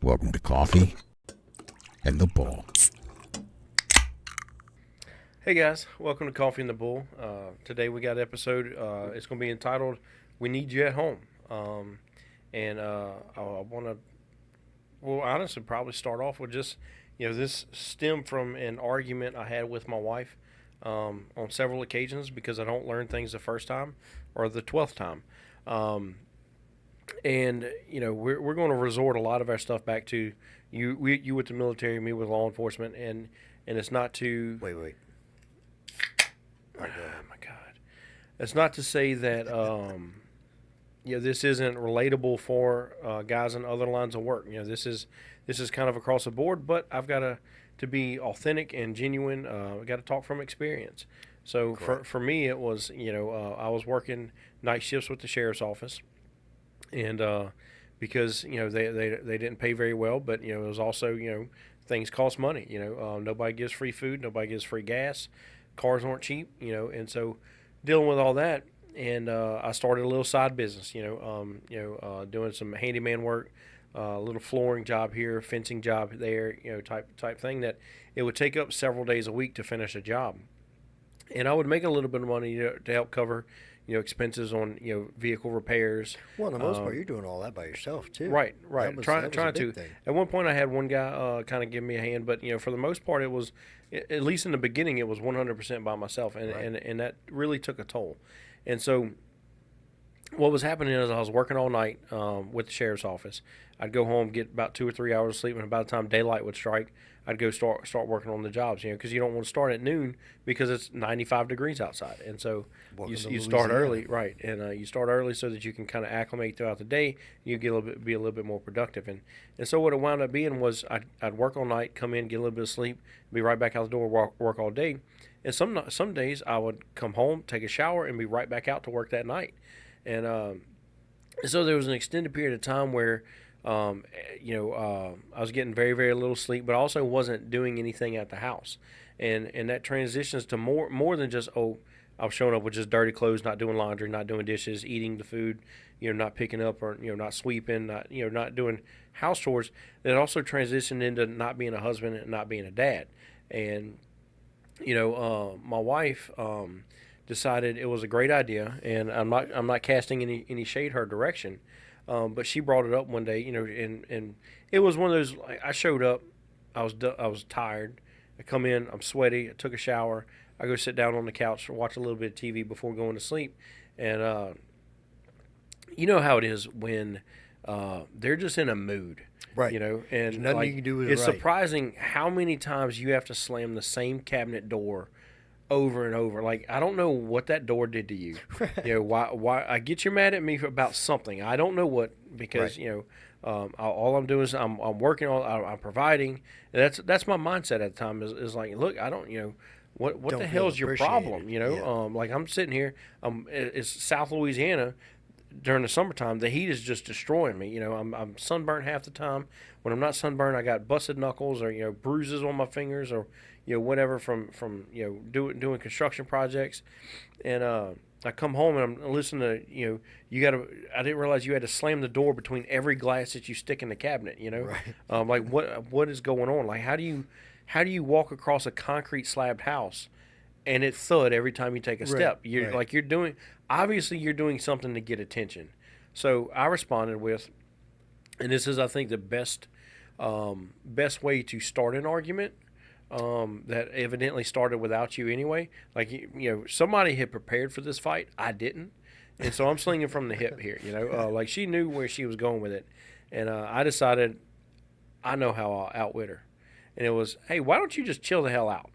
Welcome to Coffee and the Bull. Hey guys, welcome to Coffee and the Bull. Today we got an episode. It's going to be entitled "We Need You at Home," I want to, honestly, probably start off with just, this stemmed from an argument I had with my wife on several occasions because I don't learn things the first time or the 12th time. We're going to resort a lot of our stuff back to you with the military, me with law enforcement, and it's not to Wait. Oh my God! It's not to say that this isn't relatable for guys in other lines of work. This is kind of across the board, but I've got to be authentic and genuine. I got to talk from experience. So for me, it was I was working night shifts with the sheriff's office, and because they didn't pay very well, but it was also things cost money. Nobody gives free food, nobody gives free gas. Cars aren't cheap, and so dealing with all that, and I started a little side business, doing some handyman work, a little flooring job here, fencing job there, type thing that it would take up several days a week to finish a job, and I would make a little bit of money to help cover, expenses on vehicle repairs. Well, for the most part, you're doing all that by yourself too. Right. That was Trying a big to. thing. At one point, I had one guy kind of give me a hand, but for the most part, it was, at least in the beginning, it was 100% by myself, and, Right. and that really took a toll. And so, what was happening is I was working all night with the sheriff's office. I'd go home, get about 2 or 3 hours of sleep, and by the time daylight would strike, I'd go start working on the jobs. Because you don't want to start at noon because it's 95 degrees outside, and so Welcome to you start Louisiana. early, right? And you start early so that you can kind of acclimate throughout the day. You get be a little bit more productive, and so what it wound up being was I'd work all night, come in, get a little bit of sleep, be right back out the door, work all day. And some days I would come home, take a shower, and be right back out to work that night. And so there was an extended period of time where, I was getting very, very little sleep, but also wasn't doing anything at the house. And that transitions to more than just, I was showing up with just dirty clothes, not doing laundry, not doing dishes, eating the food, not picking up or, not sweeping, not doing house chores. It also transitioned into not being a husband and not being a dad. And, my wife, decided it was a great idea, and I'm not casting any shade her direction, but she brought it up one day, and it was one of those. I showed up, I was tired. I come in, I'm sweaty. I took a shower. I go sit down on the couch, watch a little bit of TV before going to sleep, and you know how it is when they're just in a mood. Right. And There's nothing you can do with it it's right. surprising how many times you have to slam the same cabinet door over and over. Like, I don't know what that door did to you. Why I get you mad at me about something. I don't know what, because Right. All I'm doing is I'm working on, I'm providing. And that's my mindset at the time is like, look, I don't, what Don't the feel hell's your problem? appreciated. Yeah. Like, I'm sitting here, it's South Louisiana. During the summertime, the heat is just destroying me. I'm sunburnt half the time. When I'm not sunburned, I got busted knuckles or bruises on my fingers or whatever from doing construction projects. And I come home and I'm listening to I didn't realize you had to slam the door between every glass that you stick in the cabinet. Right. Like what is going on? Like how do you walk across a concrete slabbed house and it thud every time you take a step? Right. Obviously you're doing something to get attention. So I responded with, and this is, I think, the best way to start an argument, that evidently started without you anyway. Like, somebody had prepared for this fight. I didn't. And so I'm slinging from the hip here, like she knew where she was going with it. And I decided I know how I'll outwit her. And it was, hey, why don't you just chill the hell out?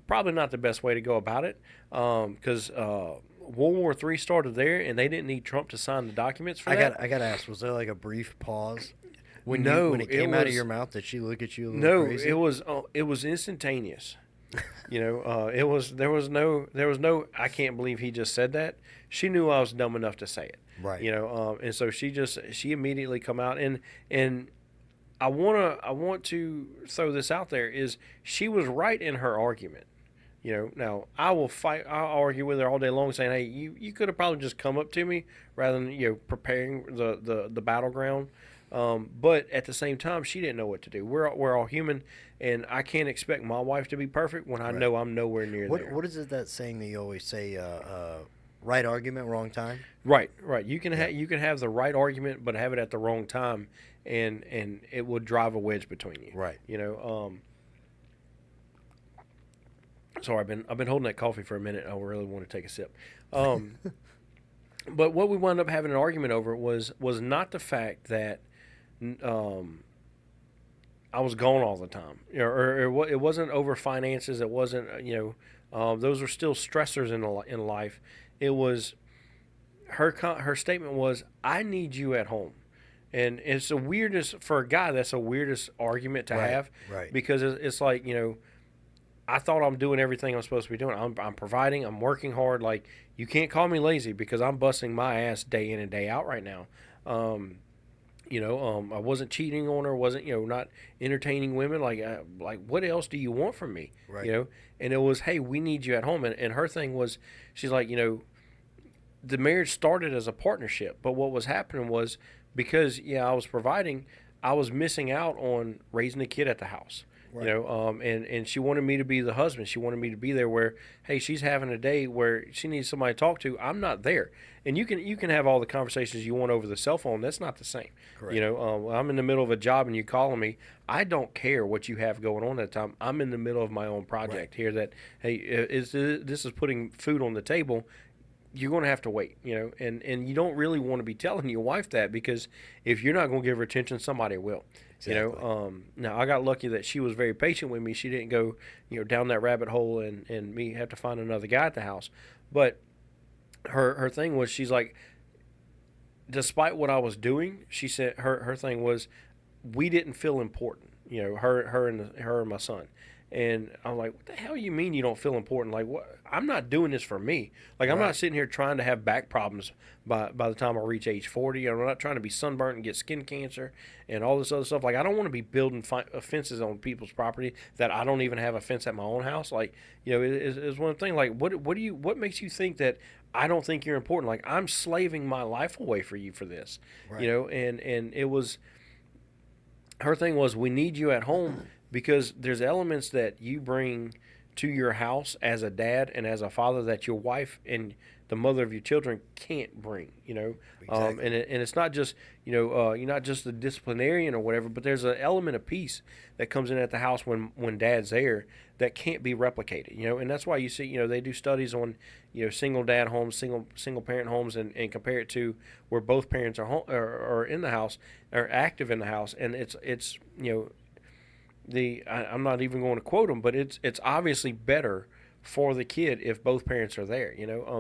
Probably not the best way to go about it, because World War III started there, and they didn't need Trump to sign the documents for that. I got to ask, was there like a brief pause when it it came out of was- your mouth? Did she look at you a little No, crazy? it was instantaneous. There was no I can't believe he just said that. She knew I was dumb enough to say it. Right. And so she immediately come out, and I want to throw this out there, is she was right in her argument. Now I'll argue with her all day long saying, hey, you could have probably just come up to me rather than, preparing the battleground. But at the same time, she didn't know what to do. We're all human, and I can't expect my wife to be perfect when I Right. know I'm nowhere near there. What is it, that saying that you always say? Right argument, wrong time. Right, right. Yeah. You can have the right argument, but have it at the wrong time, and it will drive a wedge between you. Right. You know. Sorry, I've been holding that coffee for a minute. I really want to take a sip. But what we wound up having an argument over was not the fact that I was gone all the time, or it wasn't over finances. It wasn't those were still stressors in life. It was her statement was, "I need you at home." And it's the weirdest for a guy. That's the weirdest argument to Right. have, Right. because it's like, I thought I'm doing everything I'm supposed to be doing. I'm providing. I'm working hard. Like, you can't call me lazy because I'm busting my ass day in and day out right now. I wasn't cheating on her. Wasn't not entertaining women. Like what else do you want from me? Right. And it was, hey, we need you at home. And her thing was, she's like, the marriage started as a partnership, but what was happening was, because I was providing, I was missing out on raising a kid at the house. Right. And she wanted me to be the husband. She wanted me to be there where, hey, she's having a day where she needs somebody to talk to. I'm not there. And you can have all the conversations you want over the cell phone. That's not the same. Correct. I'm in the middle of a job and you calling me. I don't care what you have going on at the time. I'm in the middle of my own project here. That, hey, this is putting food on the table. You're going to have to wait, and you don't really want to be telling your wife that, because if you're not going to give her attention, somebody will. Exactly. Now I got lucky that she was very patient with me. She didn't go, down that rabbit hole and me have to find another guy at the house. But her thing was, she's like, despite what I was doing, she said her thing was, we didn't feel important. Her and my son. And I'm like, what the hell you mean you don't feel important? Like, what? I'm not doing this for me. Like, I'm Right. not sitting here trying to have back problems by the time I reach age 40. I'm not trying to be sunburnt and get skin cancer and all this other stuff. Like, I don't want to be building fences on people's property that I don't even have a fence at my own house. Like, it's one thing. Like, what makes you think that I don't think you're important? Like, I'm slaving my life away for you for this. Right. And it was, her thing was, we need you at home because there's elements that you bring to your house as a dad and as a father that your wife and the mother of your children can't bring. Exactly. And it's not just you're not just the disciplinarian or whatever, but there's an element of peace that comes in at the house when dad's there that can't be replicated. And that's why you see they do studies on single dad homes, single parent homes, and compare it to where both parents are home, or in the house, or active in the house, and it's I'm not even going to quote them, but it's obviously better for the kid if both parents are there.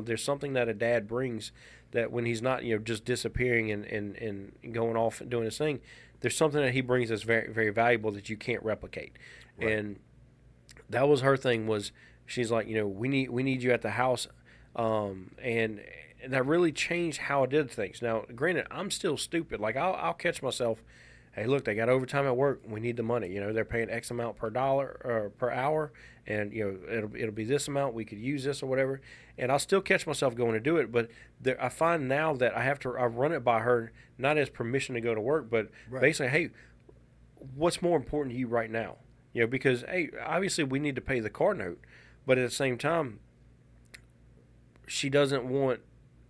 There's something that a dad brings that when he's not just disappearing and going off and doing his thing, there's something that he brings that's very, very valuable that you can't replicate. Right. And that was her thing. Was she's like, we need you at the house, and that really changed how I did things. Now, granted, I'm still stupid. Like, I'll catch myself. Hey, look, they got overtime at work. We need the money. They're paying X amount per dollar or per hour, and it'll be this amount. We could use this or whatever. And I'll still catch myself going to do it. But I find now that I run it by her, not as permission to go to work, but Right. basically, hey, what's more important to you right now? Because, hey, obviously we need to pay the car note, but at the same time, she doesn't want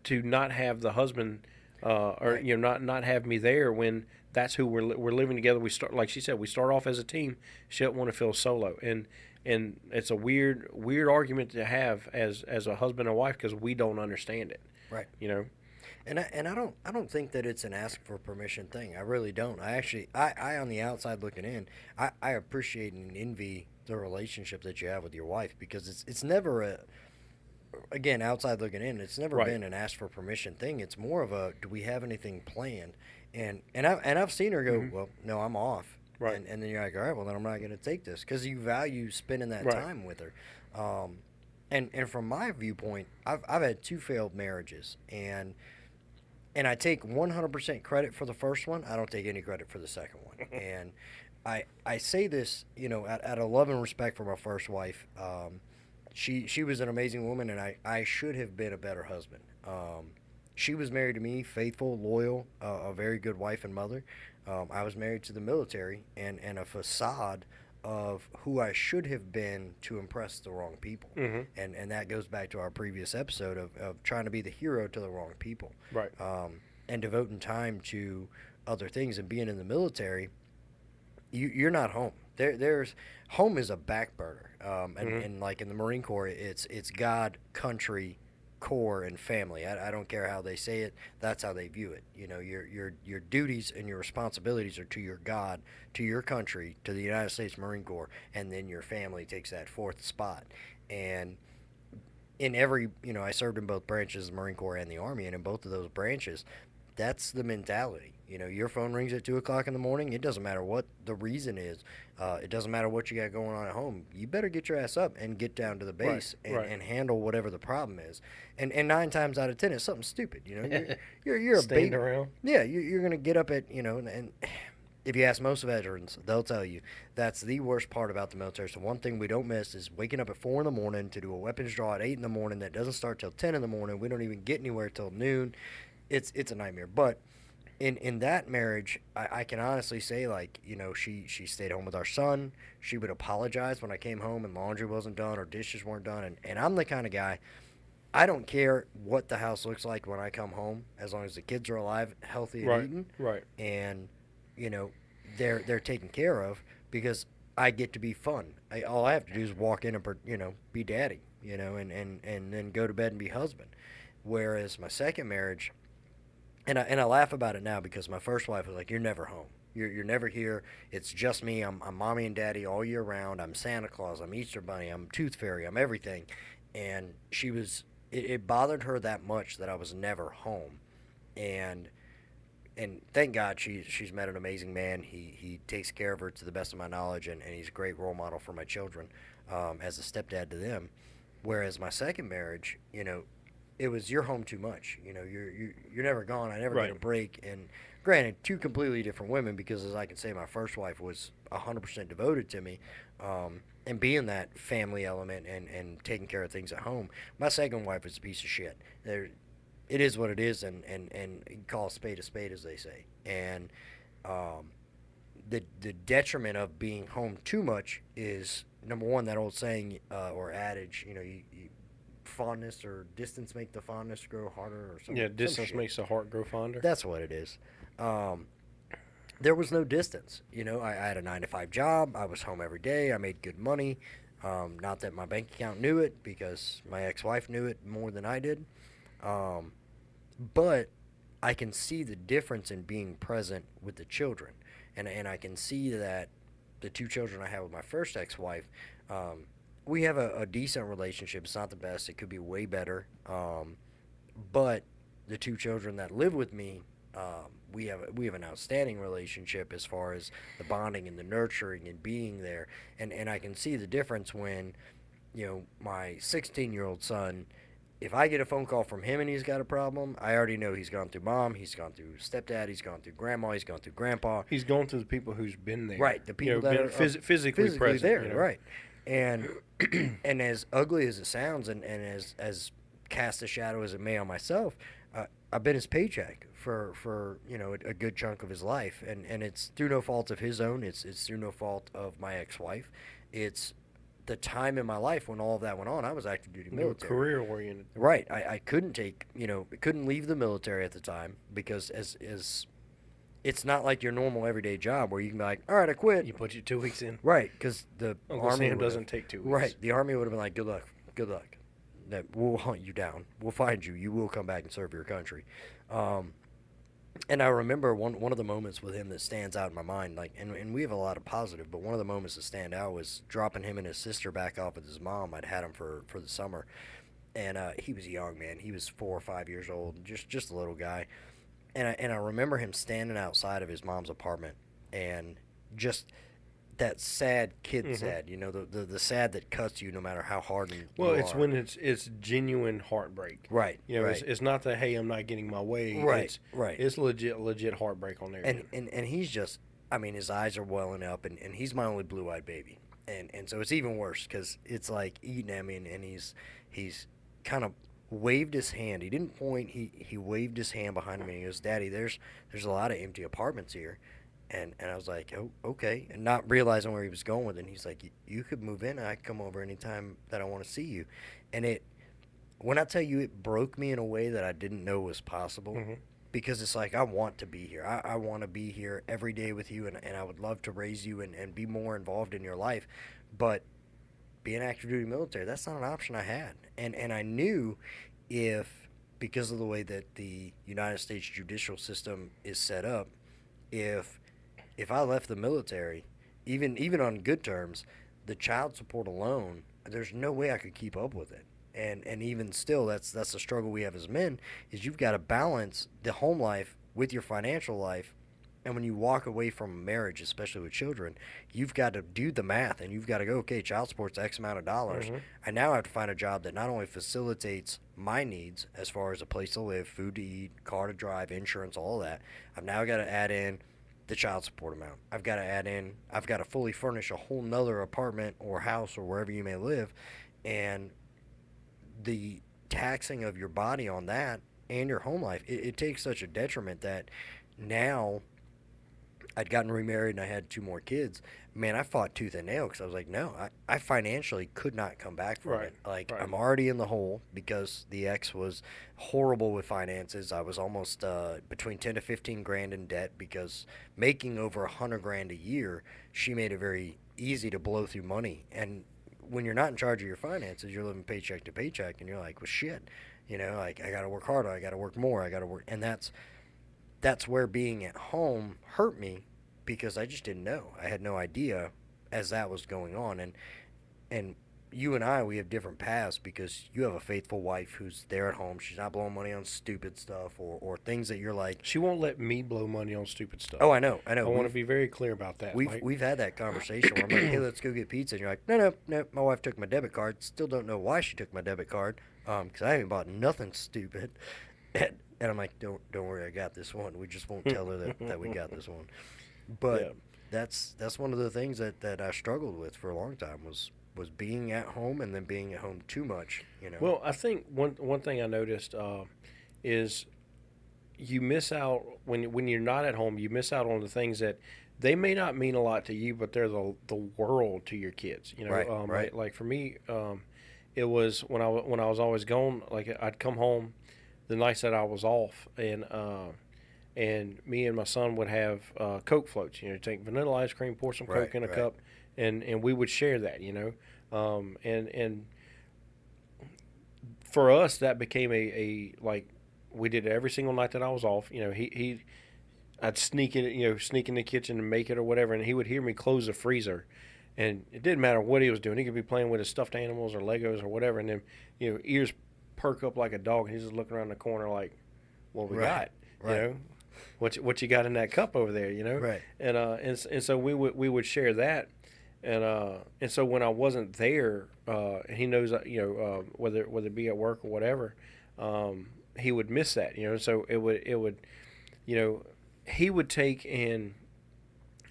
to not have the husband, or Right. not have me there when that's who we're living together. We start, like she said, we start off as a team. She doesn't want to feel solo, and it's a weird argument to have as a husband and wife, because we don't understand it. Right. You know. And I don't think that it's an ask for permission thing. I really don't. I on the outside looking in, I appreciate and envy the relationship that you have with your wife, because it's never a, again, outside looking in, it's never Right. been an ask for permission thing. It's more of a, do we have anything planned? And I've seen her go, well, no, I'm off. Right. And then you're like, all right, well, then I'm not going to take this, because you value spending that Right. time with her. And from my viewpoint, I've had 2 failed marriages, and I take 100% credit for the first one. I don't take any credit for the second one. And I say this, out of love and respect for my first wife. She was an amazing woman, and I should have been a better husband. She was married to me, faithful, loyal, a very good wife and mother. I was married to the military, and a facade of who I should have been to impress the wrong people. Mm-hmm. And that goes back to our previous episode of trying to be the hero to the wrong people. Right. And devoting time to other things and being in the military, you're not home. There's home is a back burner. And like in the Marine Corps, it's God, country, core, and family. I don't care how they say it. That's how they view it. You know, your duties and your responsibilities are to your God, to your country, to the United States Marine Corps, and then your family takes that fourth spot. And in every, I served in both branches, the Marine Corps and the Army, and in both of those branches, that's the mentality. Your phone rings at 2 o'clock in the morning. It doesn't matter what the reason is. It doesn't matter what you got going on at home. You better get your ass up and get down to the base and handle whatever the problem is. And 9 times out of 10, it's something stupid. You're a baby. Around. Yeah, you're gonna get up at and if you ask most veterans, they'll tell you that's the worst part about the military. So one thing we don't miss is waking up at 4 in the morning to do a weapons draw at 8 in the morning that doesn't start till 10 in the morning. We don't even get anywhere till noon. It's a nightmare. But in that marriage, I can honestly say, she stayed home with our son. She would apologize when I came home and laundry wasn't done or dishes weren't done. And I'm the kind of guy, I don't care what the house looks like when I come home, as long as the kids are alive, healthy, and eating. Right. And, they're taken care of, because I get to be fun. All I have to do is walk in and, be daddy, and then go to bed and be husband. Whereas my second marriage, and I laugh about it now, because my first wife was like, "You're never home. You're never here. It's just me. I'm mommy and daddy all year round. I'm Santa Claus. I'm Easter Bunny. I'm Tooth Fairy. I'm everything." And she was. It bothered her that much that I was never home, and thank God she's met an amazing man. He takes care of her to the best of my knowledge, and he's a great role model for my children, as a stepdad to them. Whereas my second marriage, it was you're home too much. You're never gone. I never get a break. And granted, 2 completely different women, because as I can say, my first wife was 100% devoted to me, and being that family element and taking care of things at home. My second wife is a piece of shit. It is what it is, and call a spade, as they say. And the detriment of being home too much is, number one, that old saying or adage, fondness or distance make the fondness grow harder, or something. Yeah, distance makes the heart grow fonder. That's what it is. There was no distance. I had a 9-to-5 job. I was home every day. I made good money. Not that my bank account knew it, because my ex-wife knew it more than I did. But I can see the difference in being present with the children. And I can see that the 2 children I had with my first ex-wife, we have a decent relationship. It's not the best. It could be way better. But the 2 children that live with me, we have an outstanding relationship as far as the bonding and the nurturing and being there. And I can see the difference when, my 16-year-old son, if I get a phone call from him and he's got a problem, I already know he's gone through mom, he's gone through stepdad, he's gone through grandma, he's gone through grandpa. He's gone through the people who's been there. Right, the people that are physically present there, right. And and as ugly as it sounds, and as cast a shadow as it may on myself, I've been his paycheck for a good chunk of his life, and it's through no fault of his own. It's through no fault of my ex-wife. It's the time in my life when all of that went on. I was active duty military, career oriented. Right. I couldn't couldn't leave the military at the time, because as it's not like your normal everyday job where you can be like, all right, I quit. You put your 2 weeks in. Right, because the Uncle Army Sam doesn't take 2 weeks. Right, the Army would have been like, good luck. That we'll hunt you down. We'll find you. You will come back and serve your country. And I remember one of the moments with him that stands out in my mind, and we have a lot of positive, but one of the moments that stand out was dropping him and his sister back off with his mom. I'd had him for the summer, and he was young, man. He was 4 or 5 years old, just a little guy. And I remember him standing outside of his mom's apartment, and just that sad kid sad, the sad that cuts you no matter how hard it's when it's genuine heartbreak. Right. Right. It's not that, hey, I'm not getting my way. Right. It's legit heartbreak on there. And he's just, his eyes are welling up, and he's my only blue-eyed baby. And so it's even worse, because it's like eating at me, and he's kind of waved his hand. He didn't point. He waved his hand behind me. And he goes, "Daddy, there's a lot of empty apartments here, And I was like, oh, okay. And not realizing where he was going with it. And he's like, you could move in and I can come over anytime that I want to see you. And when I tell you it broke me in a way that I didn't know was possible, Mm-hmm. because it's like, I want to be here. I want to be here every day with you, and I would love to raise you and be more involved in your life. But being active duty military, that's not an option I had. And I knew, if, because of the way that the United States judicial system is set up, if I left the military, even on good terms, the child support alone, there's no way I could keep up with it. And even still, that's the struggle we have as men, is you've got to balance the home life with your financial life. And when you walk away from marriage, especially with children, you've got to do the math, and you've got to go, okay, child support's X amount of dollars. Mm-hmm. I now have to find a job that not only facilitates my needs as far as a place to live, food to eat, car to drive, insurance, all that. I've now got to add in the child support amount. I've got to fully furnish a whole nother apartment or house or wherever you may live. And the taxing of your body on that and your home life, it takes such a detriment that now I'd gotten remarried and I had 2 more kids. Man, I fought tooth and nail because I was like, no, I financially could not come back from it. Like, Right. I'm already in the hole because the ex was horrible with finances. I was almost between 10 to 15 grand in debt, because making over 100 grand a year, she made it very easy to blow through money. And when you're not in charge of your finances, you're living paycheck to paycheck, and you're like, well, shit, like, I got to work harder, I got to work more, I got to work. And that's where being at home hurt me, because I just didn't know. I had no idea as that was going on. And you and I, we have different paths, because you have a faithful wife who's there at home. She's not blowing money on stupid stuff or things that you're like, She won't let me blow money on stupid stuff. oh, I know. I want to be very clear about that. We've had that conversation where I'm like, hey, let's go get pizza. And you're like, no, my wife took my debit card. Still don't know why she took my debit card, because I haven't bought nothing stupid. And I'm like, don't worry, I got this one. We just won't tell her that we got this one. But Yeah. that's one of the things that I struggled with for a long time, was being at home, and then being at home too much. Well, I think one thing I noticed is you miss out when you're not at home. You miss out on the things that they may not mean a lot to you, but they're the world to your kids. Right. Like for me, it was when I was always gone. Like, I'd come home the nights that I was off, and me and my son would have Coke floats. Take vanilla ice cream, pour some Coke in a cup, and we would share that. And for us, that became a like, we did it every single night that I was off. I'd sneak in the kitchen and make it or whatever, and he would hear me close the freezer, and it didn't matter what he was doing. He could be playing with his stuffed animals or Legos or whatever, and then ears perk up like a dog, and he's just looking around the corner like, what we got, what you got in that cup over there, Right. And so we would share that, and so when I wasn't there, and he knows whether it be at work or whatever, he would miss that, so it would he would take and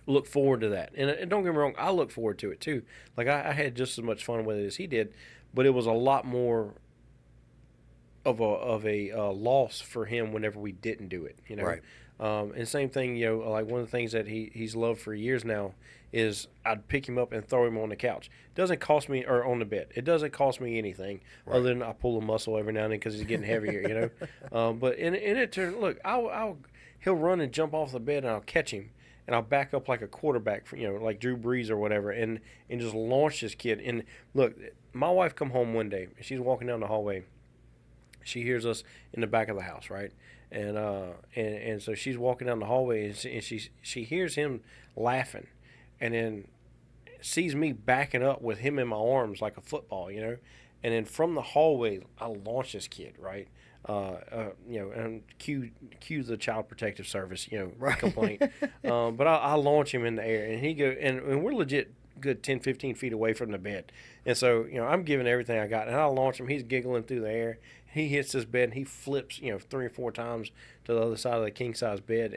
look forward to that, and don't get me wrong, I look forward to it too. Like, I had just as much fun with it as he did, but it was a lot more of a loss for him whenever we didn't do it, Right. And same thing, like one of the things that he's loved for years now is I'd pick him up and throw him on the couch. It doesn't cost me, or on the bed. It doesn't cost me anything other than I pull a muscle every now and then because he's getting heavier, But in it turn, look, he'll run and jump off the bed, and I'll catch him, and I'll back up like a quarterback, like Drew Brees or whatever, and just launch this kid. And look, my wife come home one day, she's walking down the hallway. She hears us in the back of the house, right? And so she's walking down the hallway, and she hears him laughing, and then sees me backing up with him in my arms like a football, And then from the hallway, I launch this kid, right? And cue the Child Protective Service, complaint. But I launch him in the air, and he go, and we're legit good 10, 15 feet away from the bed. And so, I'm giving everything I got, and I launch him. He's giggling through the air. He hits this bed, and he flips, 3 or 4 times to the other side of the king size bed.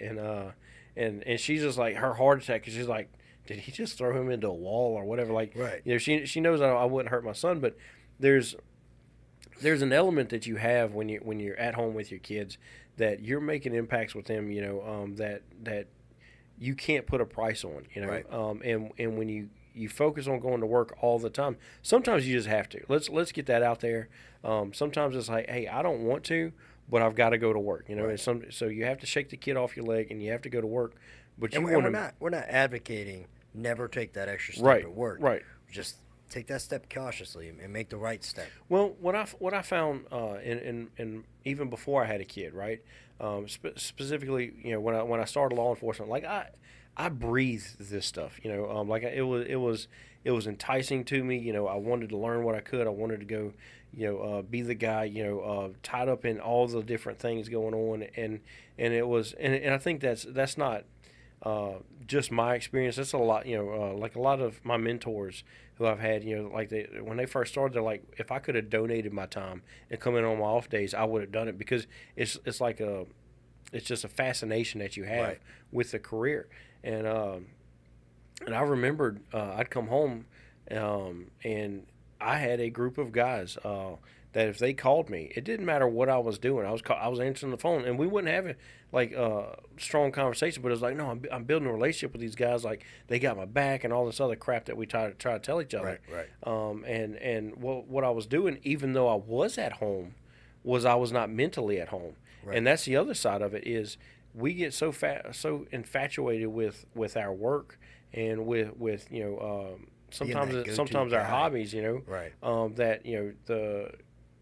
And she's just like, her heart attack, because she's like, did he just throw him into a wall or whatever? Like, Right. She knows I wouldn't hurt my son, but there's an element that you have when you're at home with your kids, that you're making impacts with them, that you can't put a price on, you know. Right. And when you focus on going to work all the time, sometimes you just have to. Let's get that out there. Sometimes it's like, hey, I don't want to, but I've got to go to work, you know. Right. And so you have to shake the kid off your leg, and you have to go to work. But And you we're want to, we're not advocating never take that extra step right, at work. right. Just take that step cautiously and make the right step. Well, what I found, and even before I had a kid, right? Specifically, you know, when I started law enforcement, like I breathed this stuff, you know, like it was enticing to me. You know, I wanted to learn what I could. I wanted to go, you know, be the guy, you know, tied up in all the different things going on, and it was, and I think that's not just my experience. That's a lot, you know, like a lot of my mentors who I've had, you know, like when they first started, they're like, if I could have donated my time and come in on my off days, I would have done it, because it's like it's just a fascination that you have Right. with the career. And I remembered I'd come home, and I had a group of guys that if they called me, it didn't matter what I was doing. I was answering the phone, and we wouldn't have like strong conversation. But it was like, no, I'm building a relationship with these guys. Like, they got my back, and all this other crap that we try to tell each other. Right. And what I was doing, even though I was at home, was I was not mentally at home. Right. And that's the other side of it, is we get so infatuated with our work, and with you know, sometimes our guy. hobbies, you know, Right. that, you know,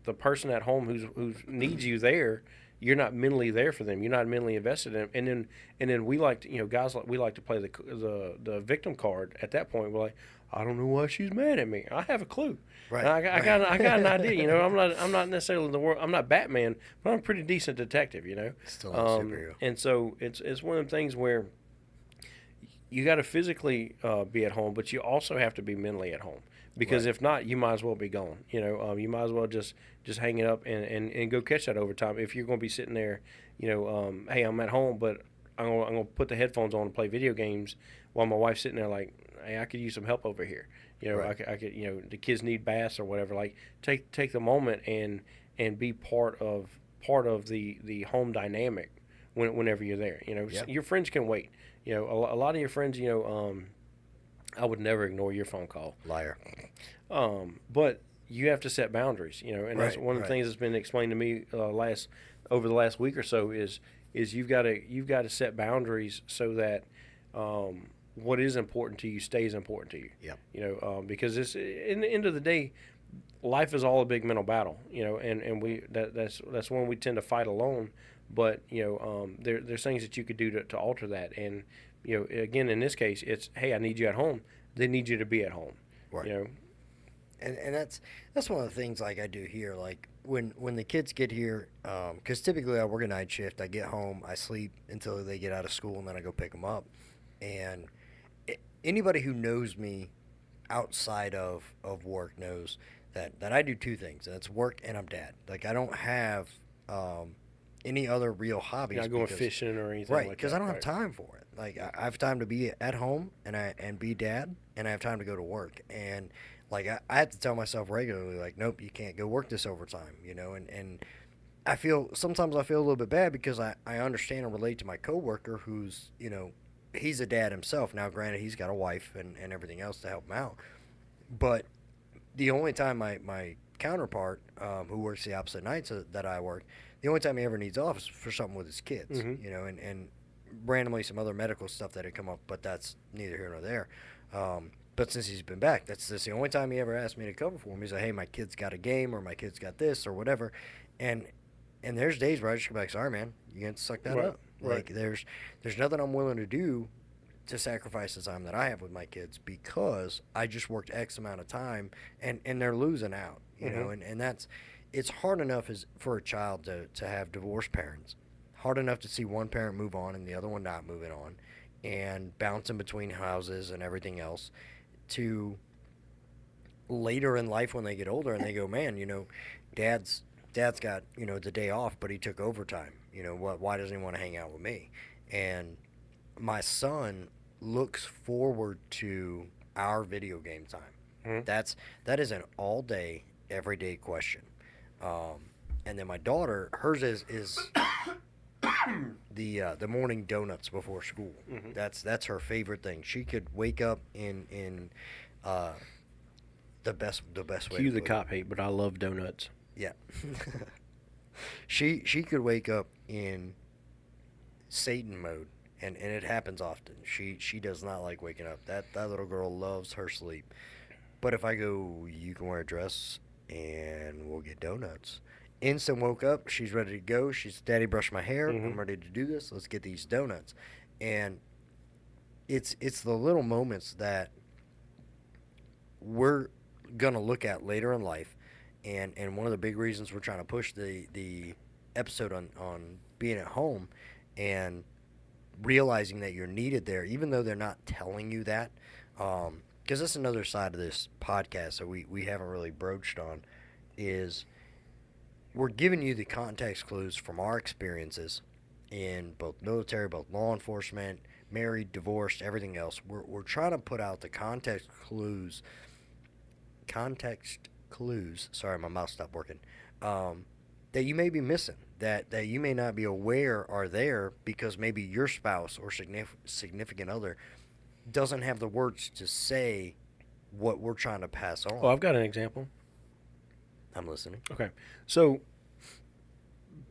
the person at home who needs you there, you're not mentally there for them. You're not mentally invested in them. And then we like to, you know, guys, we like to play the victim card. At that point, we're like, I don't know why she's mad at me. I have a clue. Right. And I got an idea. You know, I'm not necessarily in the world. I'm not Batman, but I'm a pretty decent detective. You know, Still not a superhero. and so it's one of the things where you got to physically be at home, but you also have to be mentally at home, because Right. if not, you might as well be gone. You know, you might as well just hang it up and go catch that overtime. If you're going to be sitting there, you know, hey, I'm at home, but I'm gonna put the headphones on and play video games while my wife's sitting there like, hey, I could use some help over here. You know, Right. I could, you know, the kids need baths or whatever. Like, take the moment and be part of the home dynamic whenever you're there. You know, Yep. your friends can wait. You know, a lot of your friends, you know, I would never ignore your phone call. Liar. But you have to set boundaries, you know, and that's Right, one of the right. things that's been explained to me over the last week or so is you've got to set boundaries so that what is important to you stays important to you. Yep. You know, because it's, in the end of the day, life is all a big mental battle, you know, and that's one we tend to fight alone. But, you know, there's things that you could do to alter that. And, you know, again, in this case, it's, hey, I need you at home. They need you to be at home. Right. You know, And that's one of the things like I do here. Like when the kids get here, because typically I work a night shift. I get home, I sleep until they get out of school, and then I go pick them up. And anybody who knows me outside of work knows that I do two things. And that's work and I'm dad. Like, I don't have any other real hobbies. you're not going fishing or anything Right, like that. because I don't have Right. time for it. Like, I have time to be at home and be dad, and I have time to go to work. And like, I have to tell myself regularly, like, nope, you can't go work this overtime, you know. And sometimes I feel a little bit bad because I understand and relate to my coworker who's, you know, he's a dad himself. Now, granted, he's got a wife and everything else to help him out. But the only time my counterpart, who works the opposite nights that I work, the only time he ever needs off is for something with his kids, Mhm. you know, and randomly some other medical stuff that had come up, but that's neither here nor there. But since he's been back, that's the only time he ever asked me to cover for him. He's like, hey, my kid's got a game, or my kid's got this, or whatever. And there's days where I just go back, sorry, man, you got to suck that Right, up. right. Like, there's nothing I'm willing to do to sacrifice the time that I have with my kids because I just worked X amount of time, and they're losing out, you know. And that's, it's hard enough for a child to have divorced parents, hard enough to see one parent move on and the other one not moving on, and bouncing between houses and everything else, to later in life when they get older and they go, man, you know, dad's got, you know, the day off, but he took overtime, you know, why doesn't he want to hang out with me? And my son looks forward to our video game time. Mhm. That is an all day, everyday question. And then my daughter, hers is the morning donuts before school. Mm-hmm. That's her favorite thing. She could wake up in uh, the best way. Cue to the put cop hate, but I love donuts. it. Yeah. She could wake up in Satan mode, and it happens often. She does not like waking up. That little girl loves her sleep. But if I go, you can wear a dress and we'll get donuts. Instant woke up. She's ready to go. She's, Daddy, brush my hair. Mm-hmm. I'm ready to do this. Let's get these donuts. And it's the little moments that we're gonna look at later in life. And one of the big reasons we're trying to push the episode on being at home and realizing that you're needed there, even though they're not telling you that. Because that's another side of this podcast that we haven't really broached on, is we're giving you the context clues from our experiences in both military, both law enforcement, married, divorced, everything else. We're trying to put out the context clues. Sorry, my mouth stopped working. That you may be missing, that you may not be aware are there because maybe your spouse or significant other doesn't have the words to say what we're trying to pass on. Oh, I've got an example. I'm listening. Okay, so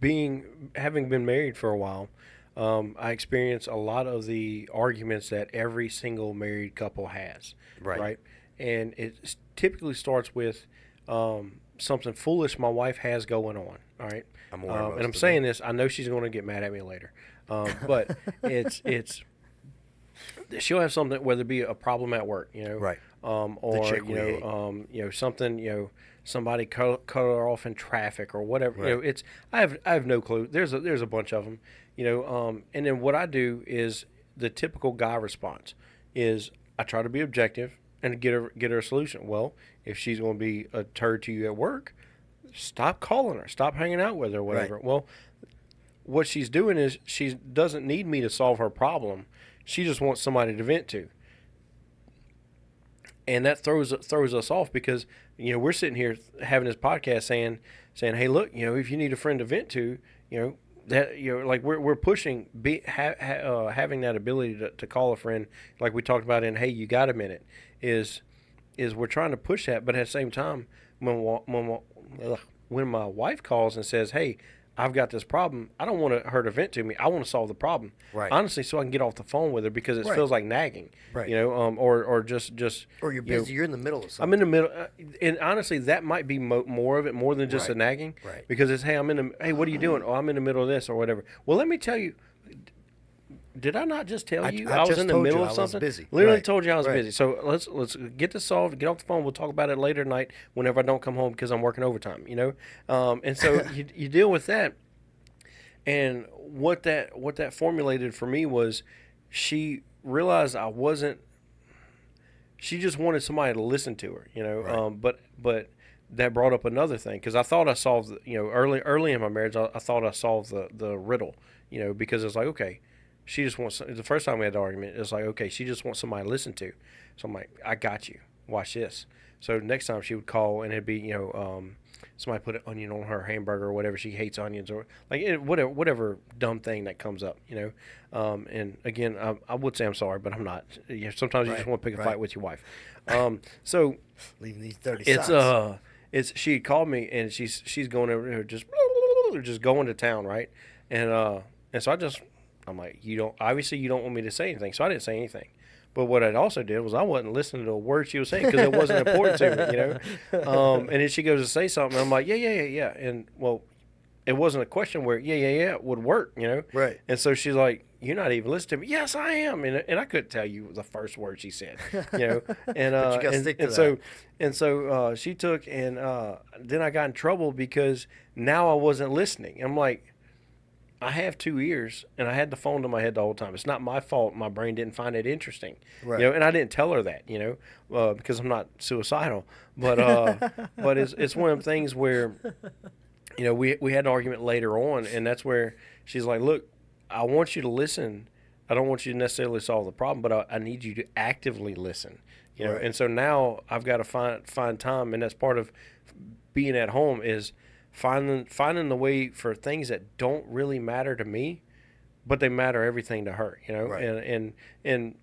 having been married for a while, I experience a lot of the arguments that every single married couple has. Right. And it typically starts with something foolish my wife has going on. All right, I'm aware of and I'm saying this. I know she's going to get mad at me later, but it's she'll have something, whether it be a problem at work, Right. or something, somebody cut her off in traffic or whatever. Right. It's I have no clue. There's a bunch of them, and then what I do is the typical guy response is I try to be objective and get her a solution. Well, if she's going to be a turd to you at work, stop calling her, stop hanging out with her, whatever. Right. Well, what she's doing is she doesn't need me to solve her problem. She just wants somebody to vent to. And that throws us off because, we're sitting here having this podcast saying, hey, look, if you need a friend to vent to, that, like we're pushing having that ability to call a friend, like we talked about in Hey, You Got a Minute, is we're trying to push that. But at the same time, when my wife calls and says, hey, I've got this problem, I don't want her to vent to me. I want to solve the problem. Right. Honestly, so I can get off the phone with her because it Right. feels like nagging. Right. Or just Or you're busy. You're in the middle of something. I'm in the middle, and honestly, that might be more of it, more than just Right. a nagging. Right. Because it's, hey, what are you doing? Oh, I'm in the middle of this or whatever. Well, let me tell you. Did I not just tell you I was just in the told middle you of I was something? busy. Literally Right. told you I was Right. busy. So let's get this solved. Get off the phone. We'll talk about it later tonight whenever I don't come home because I'm working overtime. And so you deal with that. And what that formulated for me was, she realized I wasn't. She just wanted somebody to listen to her. Right. But that brought up another thing because I thought I solved. Early in my marriage, I thought I solved the riddle. Because it's like, okay, she just wants. The first time we had the argument, it's like, okay, she just wants somebody to listen to. So I'm like, I got you. Watch this. So next time she would call and it'd be, somebody put an onion on her hamburger or whatever. She hates onions or whatever dumb thing that comes up, And again, I would say I'm sorry, but I'm not. Sometimes you just want to pick a fight with your wife. So Leaving these 30 it's she had called me and she's going over there just going to town, right? And so I'm like, you don't want me to say anything, so I didn't say anything. But what I also did was I wasn't listening to a word she was saying because it wasn't important to me, And then she goes to say something, and I'm like, yeah. And, well, it wasn't a question where, yeah, would work, Right. And so she's like, you're not even listening to me. Yes, I am. And I couldn't tell you the first word she said, And, But you gotta stick to and so she took, and then I got in trouble because now I wasn't listening. I'm like, I have 2 ears, and I had the phone to my head the whole time. It's not my fault my brain didn't find it interesting, Right. And I didn't tell her that, because I'm not suicidal. But but it's one of the things where, we had an argument later on, and that's where she's like, look, I want you to listen. I don't want you to necessarily solve the problem, but I need you to actively listen, Right. And so now I've got to find time, and that's part of being at home is finding the way for things that don't really matter to me, but they matter everything to her, Right. and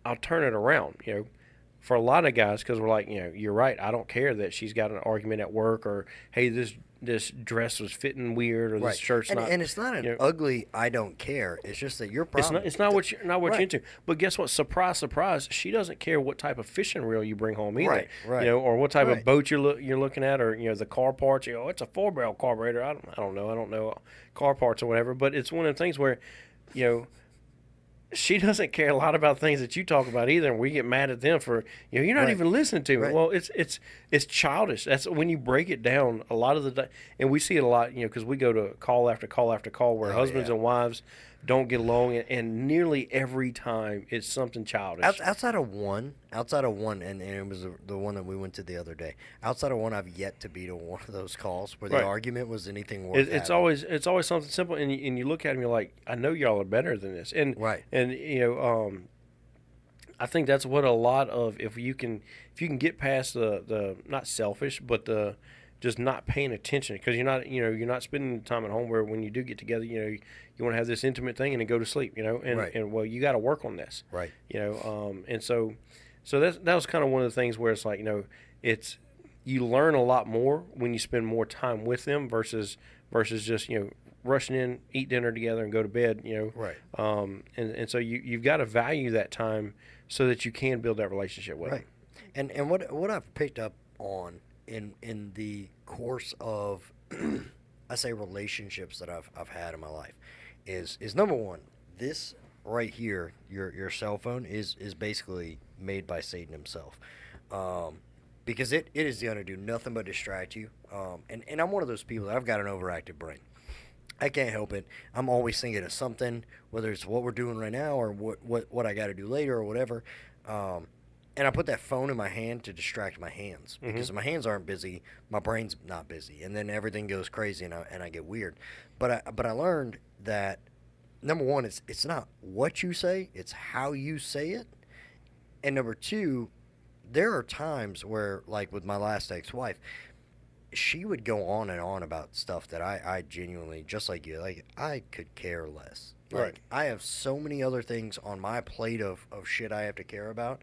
I'll turn it around, for a lot of guys, because we're like, you're right. I don't care that she's got an argument at work, or hey, this dress was fitting weird, or this Right. shirt's And not. and it's not an You know, ugly I don't care. It's just that your problem. it's not what you're Right. into. But guess what? Surprise, surprise. She doesn't care what type of fishing reel you bring home either. Right, right. Or what type Right. of boat you're looking at, or the car parts. It's a 4-barrel carburetor. I don't know. I don't know car parts or whatever. But it's one of the things where, you know. She doesn't care a lot about things that you talk about either, and we get mad at them for you're not Right. even listening to me. Right. Well, it's childish. That's when you break it down. A lot of the and we see it a lot, because we go to call after call after call where Oh, husbands yeah. and wives don't get along, and nearly every time it's something childish. Outside of one, and it was the one that we went to the other day. Outside of one, I've yet to be to one of those calls where the Right. argument was anything worth. It's having. always something simple, and you look at him, you're like, I know y'all are better than this, and Right. and I think that's what a lot of if you can get past the not selfish, but the just not paying attention, because you're not spending the time at home where when you do get together, you want to have this intimate thing and then go to sleep, and Right. and well, you got to work on this, Right. and so that was kind of one of the things where it's like, it's you learn a lot more when you spend more time with them versus just rushing in, eat dinner together, and go to bed. Right. And so you've got to value that time so that you can build that relationship with Right. And what I've picked up on in the course of I say relationships that I've had in my life is number one, this right here, your cell phone is basically made by Satan himself. Because it is going to do nothing but distract you. And I'm one of those people that I've got an overactive brain. I can't help it. I'm always thinking of something, whether it's what we're doing right now or what I got to do later or whatever. And I put that phone in my hand to distract my hands, because if my hands aren't busy, my brain's not busy, and then everything goes crazy and I get weird. But I learned that number one, it's not what you say, it's how you say it. And number two, there are times where, like with my last ex-wife, she would go on and on about stuff that I genuinely, just like you, like I could care less. Like, Right. I have so many other things on my plate of shit I have to care about.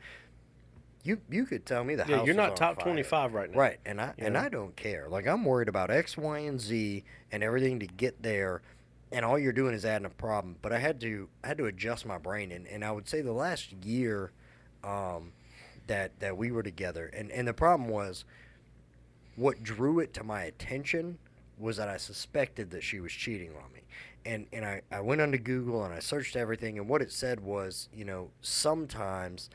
You could tell me the house you're is not on top fire. 25 right now. Right, and I don't care. Like, I'm worried about X, Y, and Z and everything to get there, and all you're doing is adding a problem. But I had to adjust my brain, and I would say the last year that we were together, and the problem was, what drew it to my attention was that I suspected that she was cheating on me. And I went onto Google and I searched everything, and what it said was, sometimes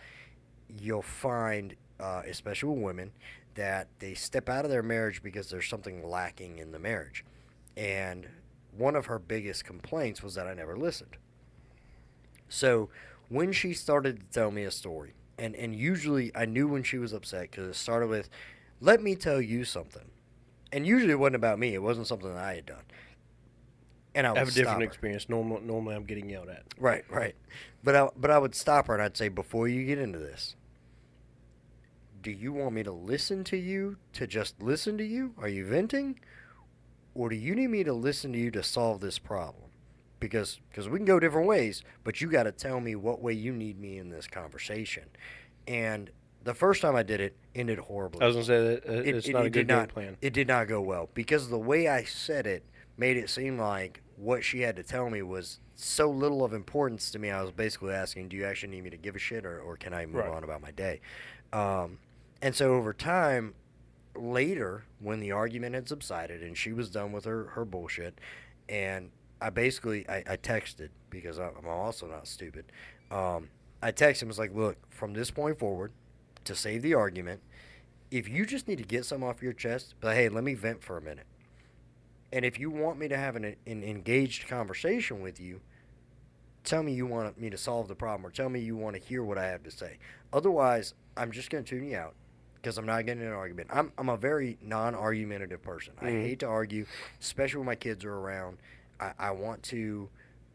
you'll find, especially with women, that they step out of their marriage because there's something lacking in the marriage. And one of her biggest complaints was that I never listened. So when she started to tell me a story, and usually I knew when she was upset because it started with, let me tell you something. And usually it wasn't about me. It wasn't something that I had done. And I would I have a stop different her. experience. Normally I'm getting yelled at. Right, right. But I would stop her and I'd say, before you get into this, do you want me to listen to you to just listen to you? Are you venting? Or do you need me to listen to you to solve this problem? Because we can go different ways, but you got to tell me what way you need me in this conversation. And the first time I did it ended horribly. I was gonna say that it's not a good game plan. It did not go well because the way I said it made it seem like what she had to tell me was so little of importance to me. I was basically asking, do you actually need me to give a shit, or can I move Right. on about my day? And so over time, later, when the argument had subsided and she was done with her bullshit, and I basically, I texted, because I'm also not stupid. I texted him, was like, look, from this point forward, to save the argument, if you just need to get something off your chest, but hey, let me vent for a minute. And if you want me to have an engaged conversation with you, tell me you want me to solve the problem, or tell me you want to hear what I have to say. Otherwise, I'm just going to tune you out because I'm not getting in an argument. I'm a very non-argumentative person. I hate to argue, especially when my kids are around. I want to,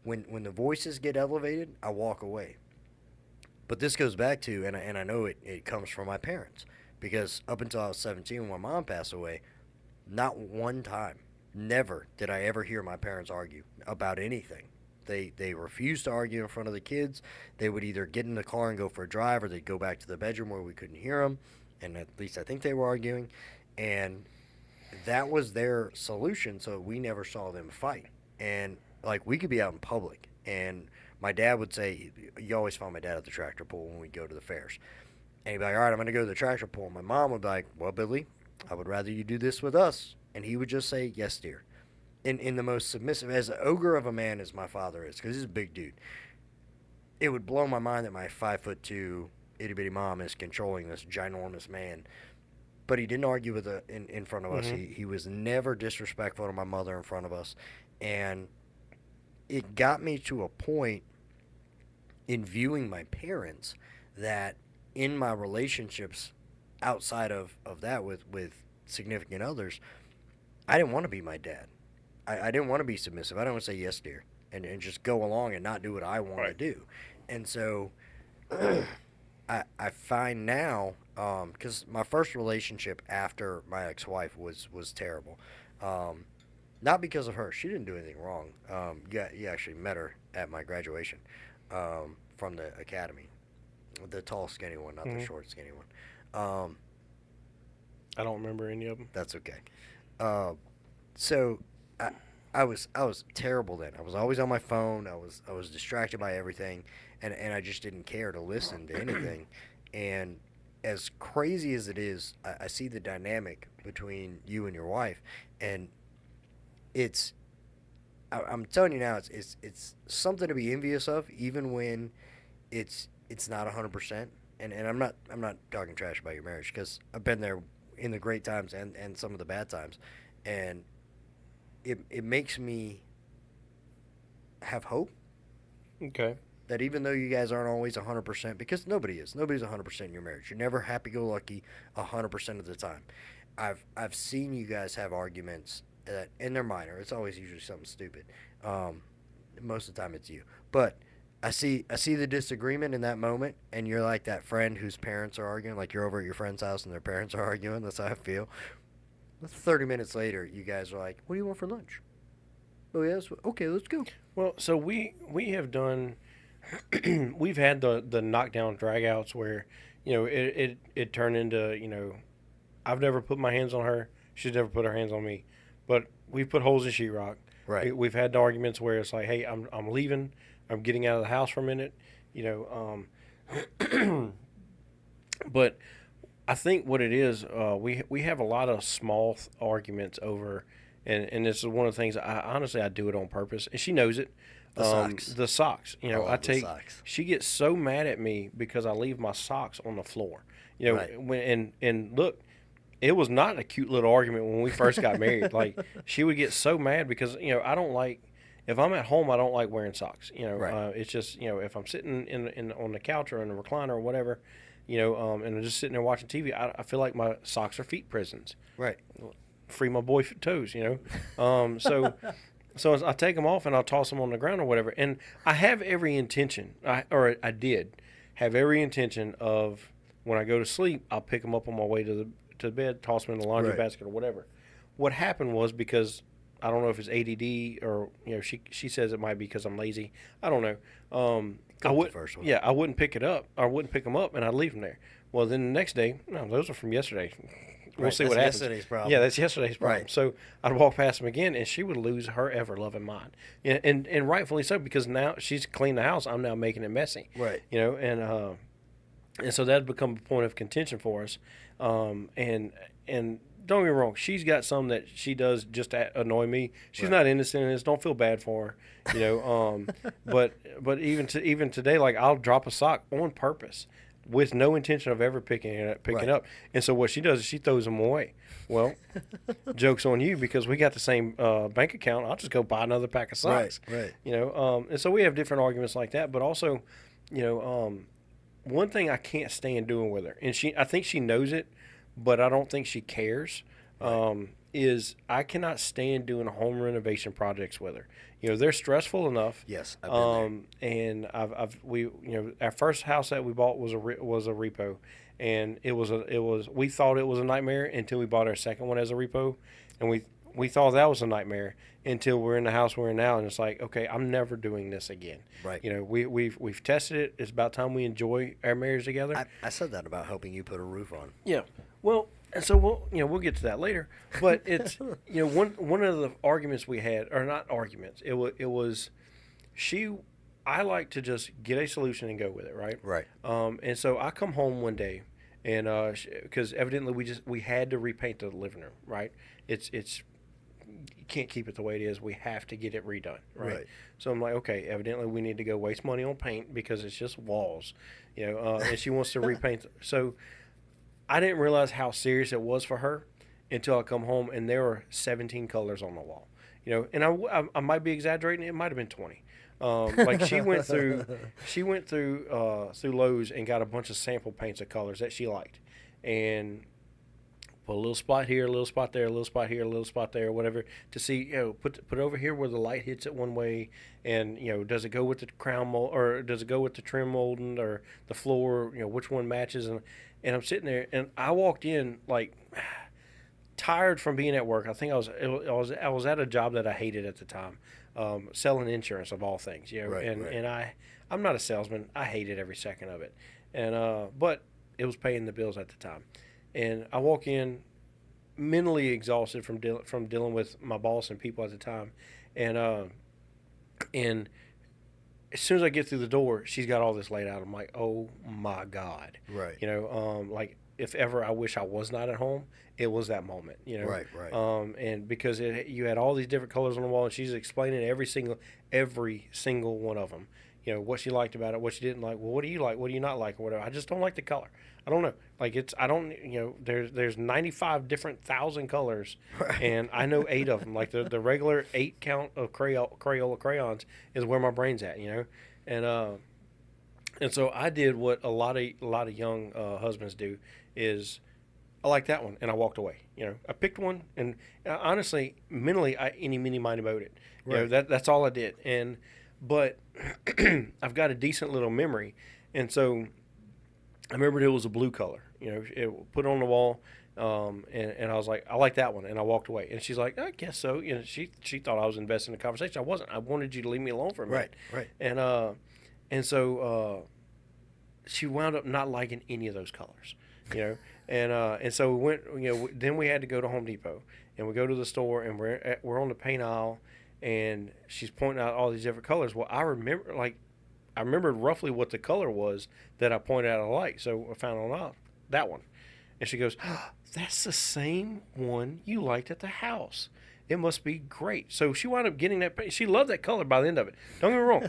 when the voices get elevated, I walk away. But this goes back to, and I know it comes from my parents, because up until I was 17, when my mom passed away, Not one time. Never did I ever hear my parents argue about anything. They refused to argue in front of the kids. They would either get in the car and go for a drive, or they'd go back to the bedroom where we couldn't hear them. And at least I think they were arguing. And that was their solution, so we never saw them fight. And, like, we could be out in public, and my dad would say, you always find my dad at the tractor pull when we go to the fairs. And he'd be like, all right, I'm going to go to the tractor pull. And my mom would be like, well, Billy, I would rather you do this with us. And he would just say, yes, dear. In the most submissive, as ogre of a man as my father is, because he's a big dude, it would blow my mind that my 5'2" itty bitty mom is controlling this ginormous man. But he didn't argue with in front of us. He was never disrespectful to my mother in front of us. And it got me to a point in viewing my parents that in my relationships outside of that with significant others, I didn't want to be my dad. I didn't want to be submissive. I didn't want to say yes, dear, and just go along and not do what I want to do. And so I find now, because my first relationship after my ex-wife was terrible. Not because of her. She didn't do anything wrong. You actually met her at my graduation from the academy. The tall, skinny one, not the short, skinny one. I don't remember any of them. That's okay. So I was terrible then. I was always on my phone. I was distracted by everything, and I just didn't care to listen to anything. And as crazy as it is, I see the dynamic between you and your wife, and I'm telling you now, it's something to be envious of, even when it's not 100%. And I'm not talking trash about your marriage, because I've been there in the great times and some of the bad times, and it makes me have hope. Okay. That even though you guys aren't always 100%, because nobody's 100% in your marriage. You're never happy-go-lucky 100% of the time. I've seen you guys have arguments that, and they're minor. It's always usually something stupid. Most of the time it's you. But I see the disagreement in that moment, and you're like that friend whose parents are arguing. Like, you're over at your friend's house and their parents are arguing. That's how I feel. 30 minutes later, you guys are like, what do you want for lunch? Oh, yes? Okay, let's go. Well, so we have done, we've had the knockdown dragouts where, it turned into, I've never put my hands on her. She's never put her hands on me. But we've put holes in sheetrock. Right. We've had the arguments where it's like, hey, I'm leaving. I'm getting out of the house for a minute. But I think what it is, we have a lot of small arguments over, and this is one of the things, I do it on purpose, and she knows it. The socks. She gets so mad at me because I leave my socks on the floor. Right. And look, it was not a cute little argument when we first got married. Like, she would get so mad because, I don't like, if I'm at home, I don't like wearing socks. Right. It's just, if I'm sitting in on the couch or in a recliner or whatever, and I'm just sitting there watching TV, I feel like my socks are feet prisons. Right. Free my boy toes, So I take them off and I'll toss them on the ground or whatever. And I have every intention, I did have every intention of, when I go to sleep, I'll pick them up on my way to the bed, toss them in the laundry basket or whatever. What happened was, because I don't know if it's ADD or, she says it might be because I'm lazy. I don't know. I wouldn't pick it up. I wouldn't pick them up, and I'd leave them there. Well, then the next day, no, those are from yesterday. We'll see what happens. Yesterday's problem. Yeah, that's yesterday's problem. Right. So I'd walk past them again, and she would lose her ever-loving mind. And rightfully so, because now she's cleaned the house. I'm now making it messy. Right. And so that's become a point of contention for us. And don't get me wrong, she's got some that she does just to annoy me. She's not innocent in this. Don't feel bad for her, But even today, like, I'll drop a sock on purpose with no intention of ever picking it up. And so what she does is she throws them away. Well, joke's on you, because we got the same bank account. I'll just go buy another pack of socks. Right. And so we have different arguments like that. But also, one thing I can't stand doing with her, and I think she knows it, but I don't think she cares. is I cannot stand doing home renovation projects with her. They're stressful enough. Yes, I've been And our first house that we bought was a repo, and we thought it was a nightmare until we bought our second one as a repo, and we thought that was a nightmare until we're in the house we're in now, and it's like, okay, I'm never doing this again. Right. We've tested it. It's about time we enjoy our marriage together. I said that about helping you put a roof on. Yeah. Well, and so we'll get to that later. But it's one of the arguments we had, or not arguments. It was I like to just get a solution and go with it, right? Right. And so I come home one day, and because evidently we had to repaint the living room, right? It's you can't keep it the way it is. We have to get it redone, right? So I'm like, okay, evidently we need to go waste money on paint because it's just walls, and she wants to repaint. So I didn't realize how serious it was for her until I come home and there were 17 colors on the wall, and I might be exaggerating. It might have been 20. Like she went through Lowe's and got a bunch of sample paints of colors that she liked, and put a little spot here, a little spot there, a little spot here, a little spot there, whatever, to see, put over here where the light hits it one way, and does it go with the crown mold, or does it go with the trim molding, or the floor, which one matches, and I'm sitting there, and I walked in like tired from being at work. I think I was at a job that I hated at the time, selling insurance of all things, and I'm not a salesman. I hated every second of it, and but it was paying the bills at the time. And I walk in mentally exhausted from dealing with my boss and people at the time. And as soon as I get through the door, she's got all this laid out. I'm like, oh my God. Right. Like if ever I wish I was not at home, it was that moment, Right. And because you had all these different colors on the wall, and she's explaining every single one of them. What she liked about it, what she didn't like. Well, what do you like? What do you not like? Or whatever. I just don't like the color. I don't know. Like there's 95 different thousand colors, and I know 8 of them. Like the regular 8 count of Crayola crayons is where my brain's at, and so I did what a lot of young husbands do is I like that one, and I walked away. I picked one, and honestly, mentally, I miny moed it. Right. That's all I did, but I've got a decent little memory, and so I remembered it was a blue color. It put it on the wall, and I was like, I like that one, and I walked away. And she's like, I guess so. She thought I was investing in the conversation. I wasn't. I wanted you to leave me alone for a minute. Right. And so she wound up not liking any of those colors. And so we went. Then we had to go to Home Depot, and we go to the store, and we're on the paint aisle. And she's pointing out all these different colors. Well, I remembered roughly what the color was that I pointed out I liked. So I found out that one. And she goes, that's the same one you liked at the house. It must be great. So she wound up getting that. She loved that color by the end of it. Don't get me wrong.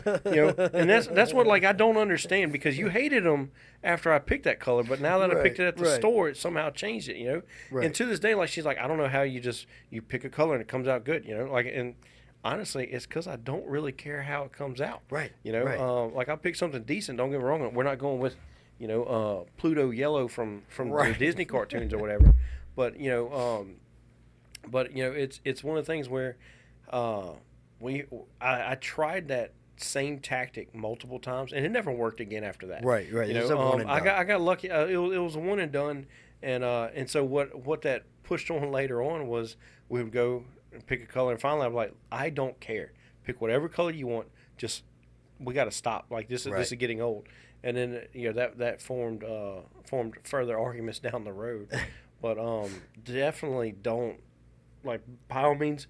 And that's what I don't understand, because you hated them after I picked that color, but now that I picked it at the store, it somehow changed it. Right. And to this day, she's like, I don't know how you pick a color and it comes out good. And honestly, it's because I don't really care how it comes out. Right. I'll pick something decent. Don't get me wrong. We're not going with, Pluto yellow from the Disney cartoons or whatever. But it's one of the things where I tried that same tactic multiple times, and it never worked again after that. Right. I got lucky. It was a one and done, and so what that pushed on later on was we would go and pick a color, and finally I'm like, I don't care, pick whatever color you want, just we got to stop, this is getting old. And then that formed further arguments down the road. But definitely don't, by all means,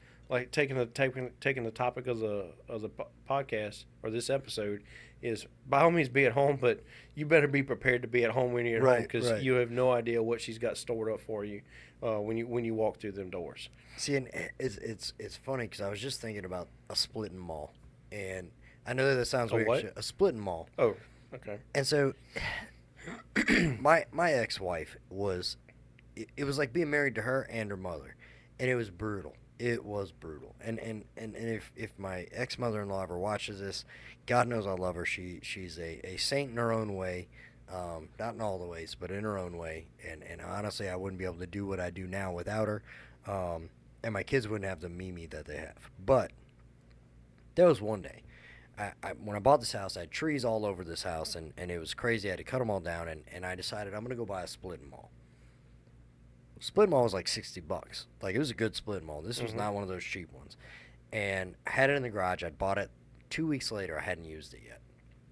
taking the topic of the podcast or this episode is, by all means, be at home, but you better be prepared to be at home when you're at home, because you have no idea what she's got stored up for you when you walk through them doors. See, and it's funny because I was just thinking about a splitting mall, and I know that sounds weird. What? A splitting mall. Oh, okay. And so, my ex-wife was, it was like being married to her and her mother, and it was brutal. It was brutal. And if my ex-mother-in-law ever watches this, God knows I love her. She's a saint in her own way. Not in all the ways, but in her own way. And honestly, I wouldn't be able to do what I do now without her. and my kids wouldn't have the Mimi that they have. But there was one day, when I bought this house, I had trees all over this house, and it was crazy. I had to cut them all down, and I decided I'm going to go buy a splitting mall. Splitting mall was like $60. Like, it was a good splitting mall. This was not one of those cheap ones. And I had it in the garage. I'd bought it 2 weeks later. I hadn't used it yet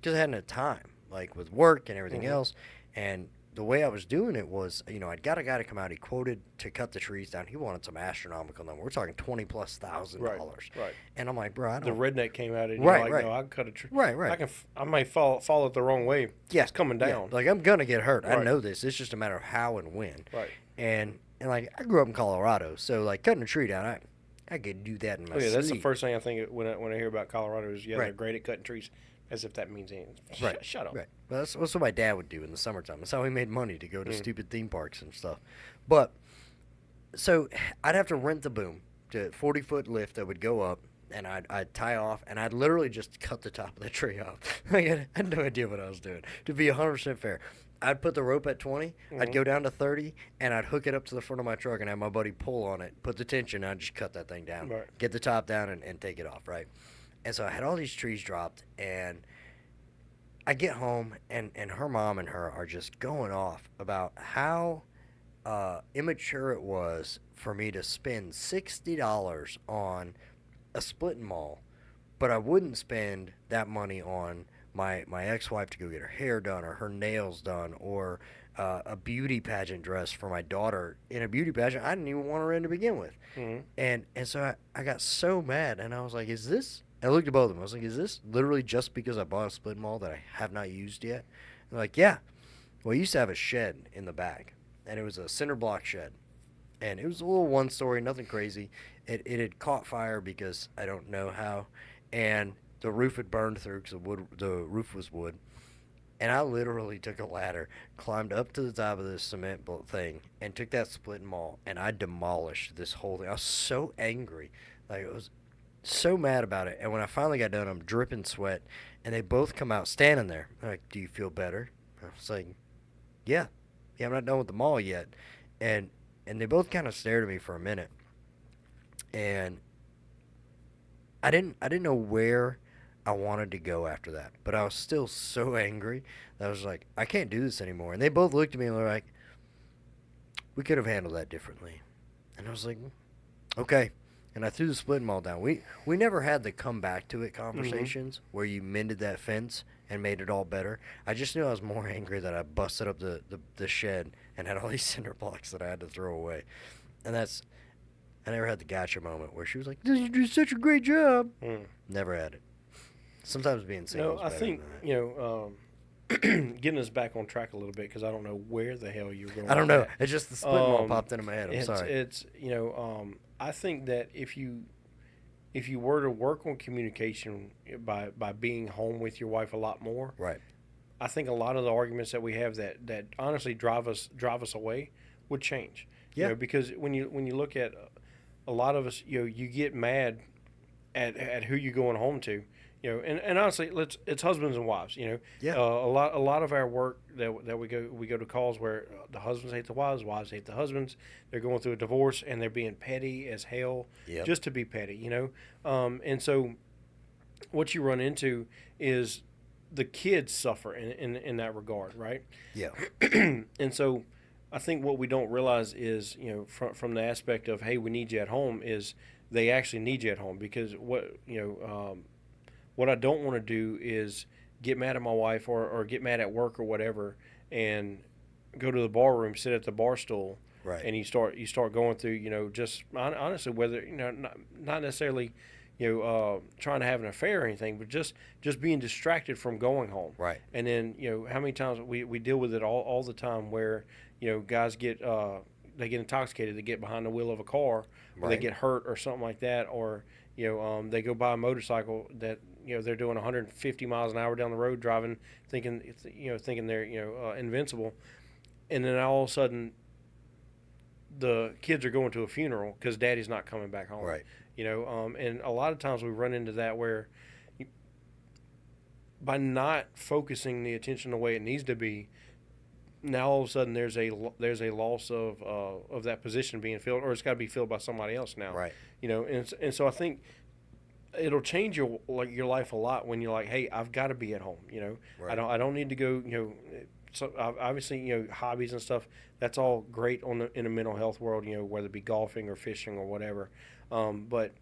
because I hadn't had time, like with work and everything else. And the way I was doing it was, I'd got a guy to come out. He quoted to cut the trees down. He wanted some astronomical number. We're talking $20,000+. Right. And I'm like, bro, I The don't. redneck came out and Right, you're like, right. no, I can cut a tree. Right. I may fall it the wrong way. Yeah, It's coming down. Yeah. Like, I'm gonna get hurt. I Right. know this. It's just a matter of how and when. Right. And like, I grew up in Colorado, so like cutting a tree down, I could do that in my sleep. That's the first thing I think when I hear about Colorado is, they're Right. great at cutting trees, as if that means anything. Right. Shut up. Right. Well, that's what my dad would do in the summertime. That's how he made money to go to stupid theme parks and stuff. But so I'd have to rent the boom, to 40-foot lift that would go up, and I'd tie off, and I'd literally just cut the top of the tree off. I had no idea what I was doing. To be 100% fair, I'd put the rope at 20, I'd go down to 30, and I'd hook it up to the front of my truck and have my buddy pull on it, put the tension, and I'd just cut that thing down, Right. get the top down, and take it off, right? And so I had all these trees dropped, and I get home, and her mom and her are just going off about how immature it was for me to spend $60 on a splitting mall, but I wouldn't spend that money on my ex-wife to go get her hair done or her nails done or a beauty pageant dress for my daughter in a beauty pageant I didn't even want her in to begin with. And so I got so mad, and I was like, is this... I looked at both of them. I was like, is this literally just because I bought a split mall that I have not used yet? And they're like, yeah. Well, I used to have a shed in the back, and it was a cinder block shed. And it was a little one-story, nothing crazy. It had caught fire because I don't know how, and the roof had burned through because the roof was wood. And I literally took a ladder, climbed up to the top of this cement thing, and took that split mall, and I demolished this whole thing. I was so angry. Like, it was so mad about it. And when I finally got done, I'm dripping sweat, and they both come out standing there. They're like, do you feel better? I was like, yeah, I'm not done with the mall yet. And they both kind of stared at me for a minute, and I didn't know where I wanted to go after that, but I was still so angry that I was like, I can't do this anymore. And they both looked at me and were like, we could have handled that differently. And I was like, okay. And I threw the splitting mall down. We never had the come back to it conversations where you mended that fence and made it all better. I just knew I was more angry that I busted up the shed and had all these cinder blocks that I had to throw away. And I never had the gotcha moment where she was like, you do such a great job. Never had it. Sometimes being single is better I think, than that. getting us back on track a little bit, because I don't know where the hell you're going. I don't know. With that. It's just the split mall popped into my head. I'm sorry. It's I think that if you were to work on communication by being home with your wife a lot more, Right. I think a lot of the arguments that we have that honestly drive us away would change. Yeah. Because when you look at a lot of us, you get mad at who you're going home to. And honestly, it's husbands and wives. Yeah. A lot of our work that we go to calls where the husbands hate the wives hate the husbands. They're going through a divorce and they're being petty as hell, just to be petty. And so what you run into is the kids suffer in that regard, right? Yeah. And so I think what we don't realize is, from the aspect of, hey, we need you at home, is they actually need you at home, because what I don't want to do is get mad at my wife or get mad at work or whatever and go to the bar room, sit at the bar stool, Right. and you start going through, just honestly, whether, not necessarily, trying to have an affair or anything, but just being distracted from going home. Right. And then, how many times we deal with it all the time where, guys get they get intoxicated, they get behind the wheel of a car, or they Right. get hurt or something like that, or they go buy a motorcycle that they're doing 150 miles an hour down the road driving, thinking they're invincible, and then all of a sudden the kids are going to a funeral because daddy's not coming back home. Right. And a lot of times we run into that where by not focusing the attention the way it needs to be, now all of a sudden there's a loss of that position being filled, or it's got to be filled by somebody else now. Right. And so I think it'll change your life a lot when you're like, hey, I've got to be at home. Right. I don't need to go. So obviously, hobbies and stuff, that's all great in the mental health world. Whether it be golfing or fishing or whatever. But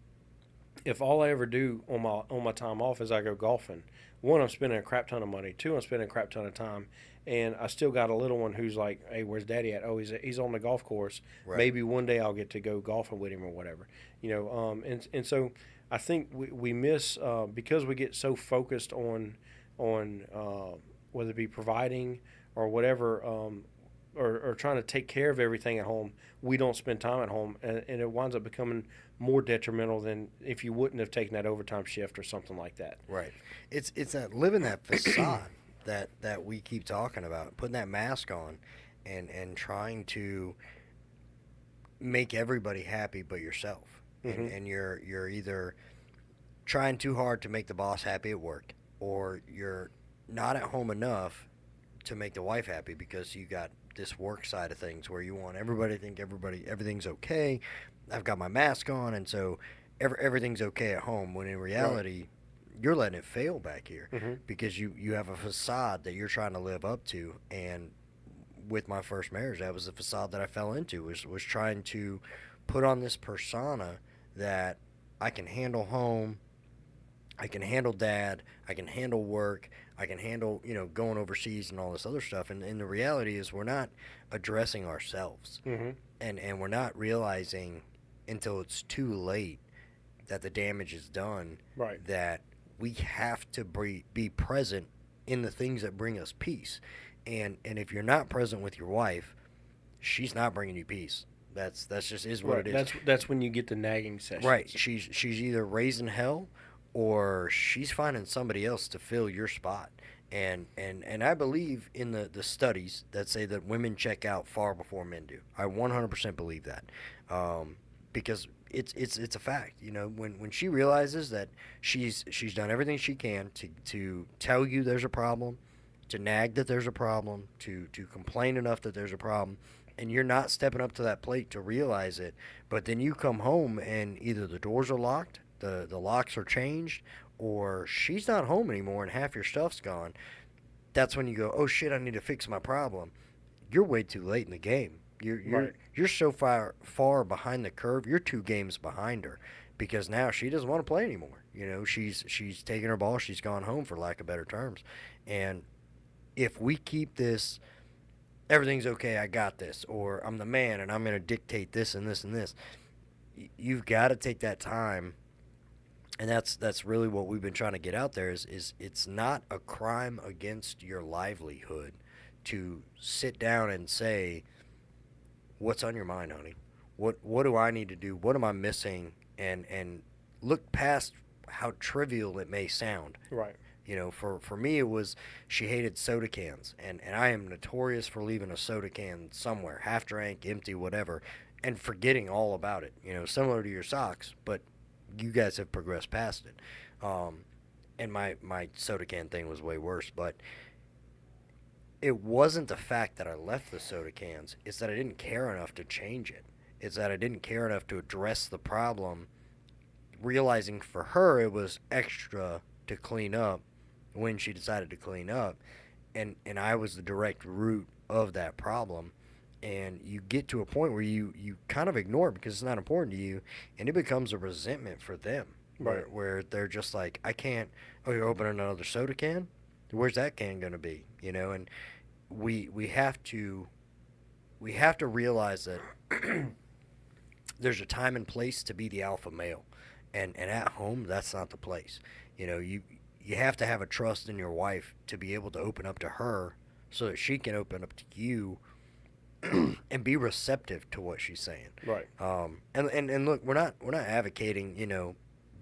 if all I ever do on my time off is I go golfing, one, I'm spending a crap ton of money. Two, I'm spending a crap ton of time, and I still got a little one who's like, "Hey, where's Daddy at? Oh, he's on the golf course. Right. Maybe one day I'll get to go golfing with him or whatever." And so I think we miss because we get so focused on whether it be providing or whatever. Or trying to take care of everything at home, we don't spend time at home, and it winds up becoming more detrimental than if you wouldn't have taken that overtime shift or something like that. Right. It's that living that facade that we keep talking about, putting that mask on, and trying to make everybody happy but yourself. Mm-hmm. And you're either trying too hard to make the boss happy at work, or you're not at home enough to make the wife happy because you got this work side of things where you want everybody to think everything's okay. I've got my mask on, and so everything's okay at home, when in reality, you're letting it fail back here. Mm-hmm. Because you have a facade that you're trying to live up to. And with my first marriage, that was the facade that I fell into, was trying to put on this persona that I can handle home, I can handle dad, I can handle work, I can handle, going overseas and all this other stuff. And the reality is we're not addressing ourselves. Mm-hmm. And we're not realizing until it's too late that the damage is done. Right. That we have to be present in the things that bring us peace. And if you're not present with your wife, she's not bringing you peace. That's just is what Right. it is. That's when you get the nagging sessions. Right. She's either raising hell, or she's finding somebody else to fill your spot. And I believe in the studies that say that women check out far before men do. I 100% believe that, because it's a fact. When she realizes that she's done everything she can to tell you there's a problem, to nag that there's a problem, to complain enough that there's a problem, and you're not stepping up to that plate to realize it, but then you come home and either the doors are locked, the locks are changed, or she's not home anymore and half your stuff's gone. That's when you go, oh shit, I need to fix my problem. You're way too late in the game. You're so far behind the curve. You're 2 games behind her, because now she doesn't want to play anymore. She's taken her ball. She's gone home, for lack of better terms. And if we keep this, everything's okay, I got this, or I'm the man and I'm going to dictate this and this and this, you've got to take that time. And that's really what we've been trying to get out there is it's not a crime against your livelihood to sit down and say, what's on your mind, honey? What do I need to do? What am I missing? And look past how trivial it may sound. Right. For me, it was she hated soda cans. And I am notorious for leaving a soda can somewhere, half drank, empty, whatever, and forgetting all about it. Similar to your socks, but you guys have progressed past it. And my soda can thing was way worse, but it wasn't the fact that I left the soda cans. It's that I didn't care enough to change it. It's that I didn't care enough to address the problem, realizing for her it was extra to clean up when she decided to clean up. And I was the direct root of that problem. And you get to a point where you kind of ignore it because it's not important to you, and it becomes a resentment for them. Right. Where they're just like, I can't, oh, you're opening another soda can? Where's that can going to be? And we have to realize that there's a time and place to be the alpha male. And at home, that's not the place. You have to have a trust in your wife to be able to open up to her so that she can open up to you and be receptive to what she's saying. Right. And look, we're not advocating,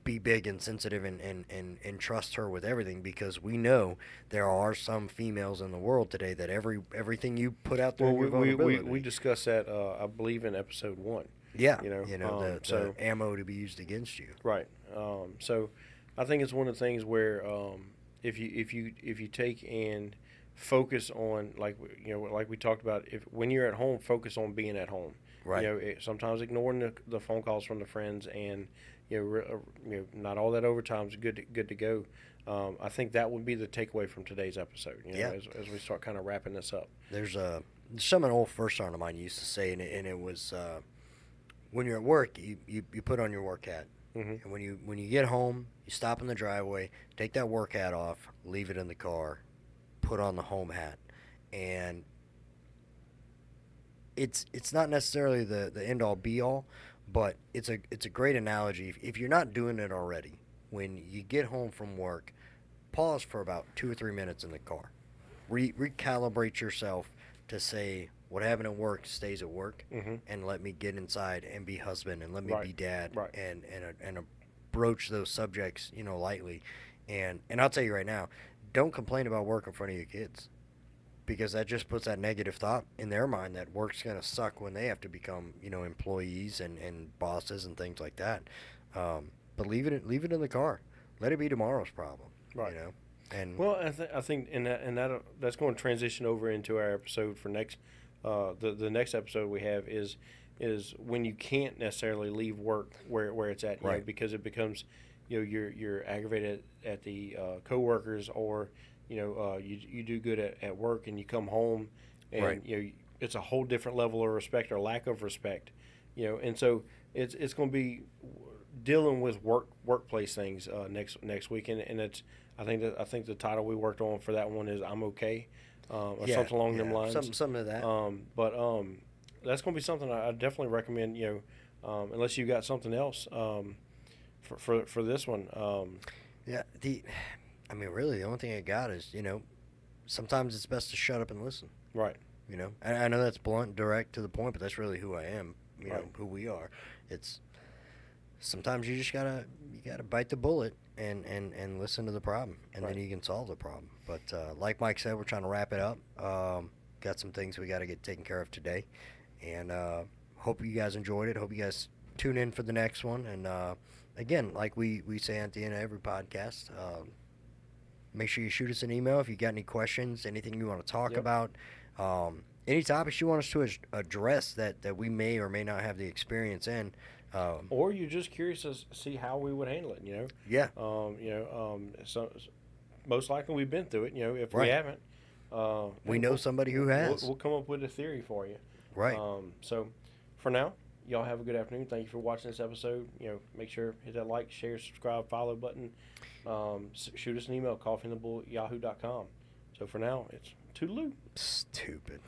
be big and sensitive and trust her with everything, because we know there are some females in the world today that everything you put out there. Well, we discussed that I believe in episode 1. Yeah. The ammo to be used against you. Right. So I think it's one of the things where if you take and focus on, like like we talked about, if when you're at home, focus on being at home. Right. Sometimes ignoring the phone calls from the friends, and not all that overtime is good to go. I think that would be the takeaway from today's episode. As we start kind of wrapping this up. There's something an old first sergeant of mine used to say, and it was when you're at work, you put on your work hat, and when you get home, you stop in the driveway, take that work hat off, leave it in the car, put on the home hat, and it's not necessarily the end all be all, but it's a great analogy. If you're not doing it already, when you get home from work, pause for about 2 or 3 minutes in the car, recalibrate yourself to say what happened at work stays at work, and let me get inside and be husband, and let me be dad, and broach those subjects lightly, and I'll tell you right now, don't complain about work in front of your kids, because that just puts that negative thought in their mind that work's going to suck when they have to become, employees and bosses and things like that. But leave it in the car. Let it be tomorrow's problem. Right. And well, I think that's going to transition over into our episode for next. The next episode we have is when you can't necessarily leave work where it's at, because it becomes, you're aggravated at the coworkers, or you do good at work, and you come home, and it's a whole different level of respect or lack of respect, and so it's going to be dealing with workplace things next week, and it's I think the title we worked on for that one is "I'm Okay," or something along them lines. Something to that. But that's going to be something I definitely recommend. Unless you got something else for this one. Really, the only thing I got is, sometimes it's best to shut up and listen. Right. And I know that's blunt, direct, to the point, but that's really who I am. Who we are. It's sometimes you just gotta bite the bullet and listen to the problem, and then you can solve the problem. But like Mike said, we're trying to wrap it up. Got some things we got to get taken care of today, and hope you guys enjoyed it. Hope you guys tune in for the next one. And again, like we say at the end of every podcast, make sure you shoot us an email if you got any questions, anything you want to talk about, any topics you want us to address that we may or may not have the experience in. Or you're just curious to see how we would handle it, Yeah. So most likely we've been through it, if we haven't. We know somebody who has. We'll come up with a theory for you. Right. So for now, y'all have a good afternoon. Thank you for watching this episode. Make sure hit that like, share, subscribe, follow button. Shoot us an email, coffee&thebull@yahoo.com. So for now, it's toodaloo. Stupid.